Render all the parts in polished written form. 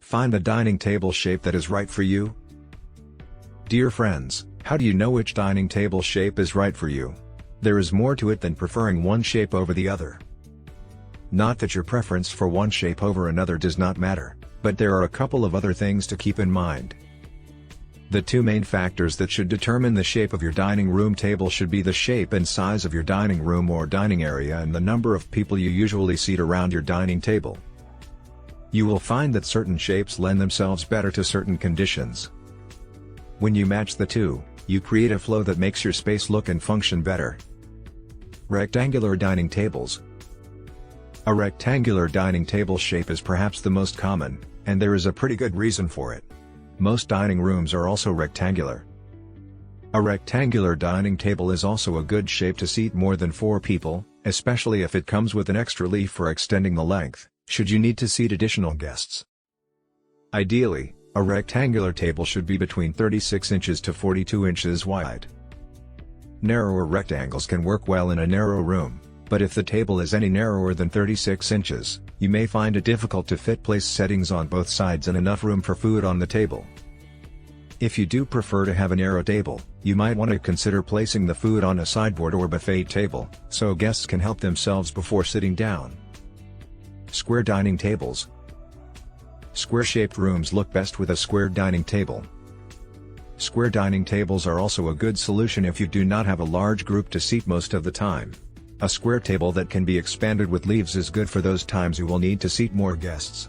Find the dining table shape that is right for you. Dear friends, how do you know which dining table shape is right for you? There is more to it than preferring one shape over the other. Not that your preference for one shape over another does not matter, but there are a couple of other things to keep in mind. The two main factors that should determine the shape of your dining room table should be the shape and size of your dining room or dining area and the number of people you usually seat around your dining table. You will find that certain shapes lend themselves better to certain conditions. When you match the two, you create a flow that makes your space look and function better. Rectangular dining tables. A rectangular dining table shape is perhaps the most common, and there is a pretty good reason for it. Most dining rooms are also rectangular. A rectangular dining table is also a good shape to seat more than 4 people, especially if it comes with an extra leaf for extending the length, should you need to seat additional guests. Ideally, a rectangular table should be between 36 inches to 42 inches wide. Narrower rectangles can work well in a narrow room, but if the table is any narrower than 36 inches, you may find it difficult to fit place settings on both sides and enough room for food on the table. If you do prefer to have a narrow table, you might want to consider placing the food on a sideboard or buffet table, so guests can help themselves before sitting down. Square dining tables. Square-shaped rooms look best with a square dining table. Square dining tables are also a good solution if you do not have a large group to seat most of the time. A square table that can be expanded with leaves is good for those times you will need to seat more guests.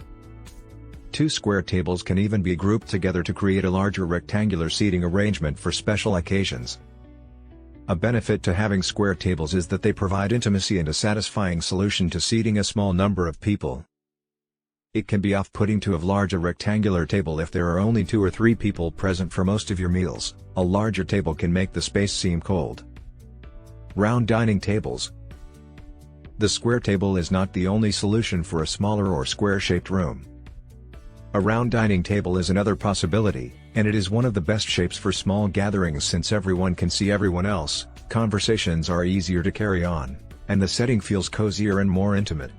2 square tables can even be grouped together to create a larger rectangular seating arrangement for special occasions. A benefit to having square tables is that they provide intimacy and a satisfying solution to seating a small number of people. It can be off-putting to have large a rectangular table if there are only 2 or 3 people present for most of your meals. A larger table can make the space seem cold. Round dining tables. The square table is not the only solution for a smaller or square-shaped room. A round dining table is another possibility, and it is one of the best shapes for small gatherings since everyone can see everyone else, conversations are easier to carry on, and the setting feels cozier and more intimate.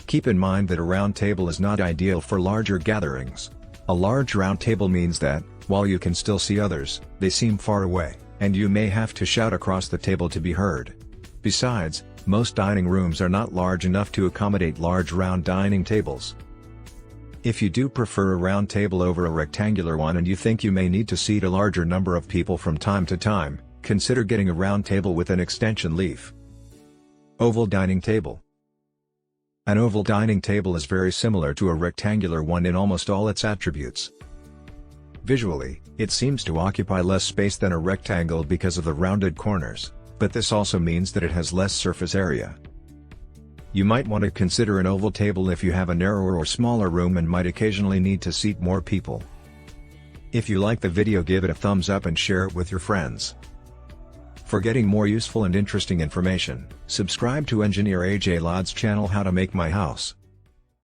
Keep in mind that a round table is not ideal for larger gatherings. A large round table means that, while you can still see others, they seem far away, and you may have to shout across the table to be heard. Besides, most dining rooms are not large enough to accommodate large round dining tables. If you do prefer a round table over a rectangular one and you think you may need to seat a larger number of people from time to time, consider getting a round table with an extension leaf. Oval dining table. An oval dining table is very similar to a rectangular one in almost all its attributes. Visually, it seems to occupy less space than a rectangle because of the rounded corners, but this also means that it has less surface area. You might want to consider an oval table if you have a narrower or smaller room and might occasionally need to seat more people. If you like the video, give it a thumbs up and share it with your friends. For getting more useful and interesting information, subscribe to Engineer AJ Ladd's channel How to Make My House.